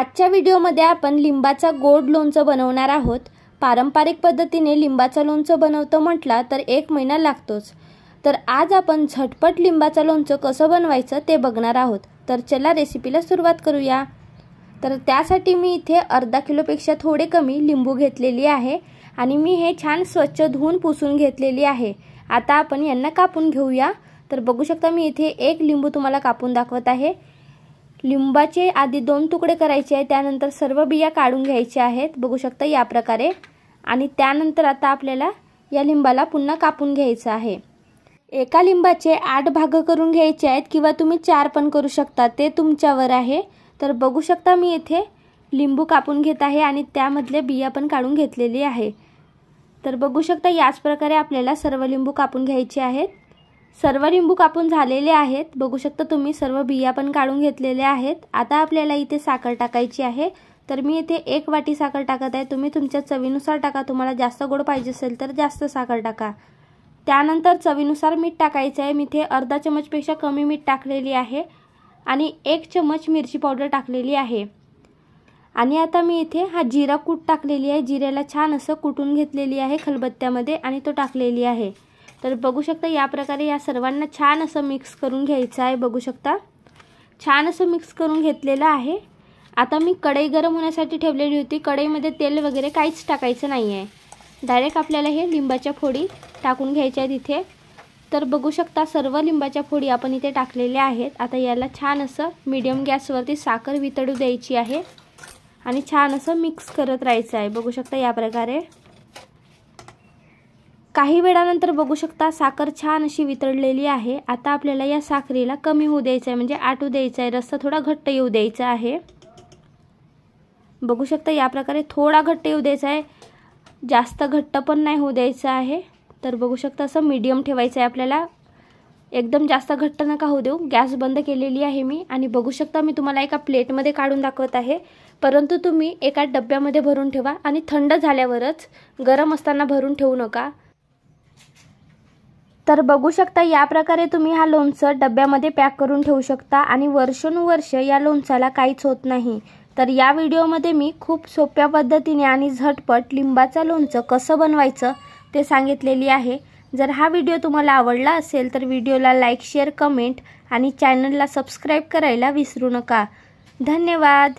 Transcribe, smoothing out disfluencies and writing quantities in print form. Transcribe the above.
आजच्या व्हिडिओमध्ये आपण लिंबाचा गोड लोणचं बनवणार आहोत। पारंपरिक पद्धतीने लिंबाचं लोणचं बनवतो म्हटला तर 1 महिना लागतोच। तर आज आपण झटपट लिंबाचं लोणचं कसं बनवायचं ते बघणार आहोत। तर चला रेसिपीला सुरुवात करूया। तर त्यासाठी मी इथे अर्धा किलोपेक्षा थोडे कमी लिंबू घेतलेली आहे आणि मी हे छान स्वच्छ धुवून पुसून घेतलेली आहे। आता आपण यांना कापून घेऊया। तर बघू शकता मी इथे 1 लिंबू तुम्हाला कापून दाखवत आहे। लिंबाचे आधी 2 तुकडे करायचे आहे, त्यानंतर सर्व बिया काढून घ्यायच्या आहेत बघू शकता या प्रकारे। आणि त्यानंतर आता आपल्याला या लिंबाला पुन्हा कापून घ्यायचं आहे। एका लिंबाचे 8 भाग करून घ्यायचे आहेत किंवा तुम्ही 4 पण करू शकता, ते तुमच्यावर आहे। तर बघू शकता मी इथे लिंबू कापून घेत आहे आणि त्यामधले बिया पण काढून घेतलेली आहे। तर बघू शकता याच प्रकारे आपल्याला सर्व लिंबू कापून घ्यायचे आहेत। सर्व लिंबू कापून झालेले आहेत, बघू शकता तुम्ही सर्व बिया पण काढून घेतलेल्या आहेत। आता आपल्याला इथे साखर टाकायची आहे। तर मी इथे 1 वाटी साखर टाकत आहे, तुम्ही तुमच्या चवीनुसार टाका। तुम्हाला जास्त गोड पाहिजे असेल तर जास्त साखर टाका। त्यानंतर चवीनुसार मीठ टाकायचं आहे। मी इथे अर्धा चमचपेक्षा कमी मीठ टाकलेली आहे आणि 1 चमच मिरची पावडर टाकलेली आहे। आणि आता मी इथे हा जिरा कूट टाकलेली आहे। जिऱ्याला छान असं कुटून घेतलेली आहे खलबत्त्यामध्ये आणि तो टाकलेली आहे। तर बघू शकता या प्रकारे या सर्वांना छान असं मिक्स करून घ्यायचं आहे। बघू शकता छान असं मिक्स करून घेतलेलं आहे। आता मी कढई गरम होण्यासाठी ठेवलेली होती। कढईमध्ये तेल वगैरे काहीच टाकायचं नाही आहे, डायरेक्ट आपल्याला हे लिंबाच्या फोडी टाकून घ्यायच्या आहेत इथे। तर बघू शकता सर्व लिंबाच्या फोडी आपण इथे टाकलेल्या आहेत। आता याला छान असं मीडियम गॅसवरती साखर वितळू द्यायची आहे आणि छान असं मिक्स करत राहायचं आहे। बघू शकता या प्रकारे काही वेळानंतर बघू शकता साखर छान अशी वितळलेली आहे। आता आपल्याला या साखरेला कमी होऊ द्यायचं आहे, म्हणजे आटू द्यायचं आहे, रस्सा थोडा घट्ट येऊ द्यायचा आहे। बघू शकता या प्रकारे थोडा घट्ट येऊ द्यायचा आहे, जास्त घट्ट पण नाही होऊ द्यायचं आहे। तर बघू शकता असं मीडियम ठेवायचं आहे आपल्याला, एकदम जास्त घट्ट नका होऊ देऊ। गॅस बंद केलेली आहे मी आणि बघू शकता मी तुम्हाला एका प्लेटमध्ये काढून दाखवत आहे, परंतु तुम्ही एका डब्यामध्ये भरून ठेवा आणि थंड झाल्यावरच, गरम असताना भरून ठेवू नका। तर बघू शकता या प्रकारे तुम्ही हा लोणचं डब्यामध्ये पॅक करून ठेवू शकता आणि वर्षानुवर्ष या लोणच्याला काहीच होत नाही। तर या व्हिडिओमध्ये मी खूप सोप्या पद्धतीने आणि झटपट लिंबाचं लोणचं कसं बनवायचं ते सांगितलेली आहे। जर हा व्हिडिओ तुम्हाला आवडला असेल तर व्हिडिओला लाईक, शेअर, कमेंट आणि चॅनलला सबस्क्राईब करायला विसरू नका। धन्यवाद।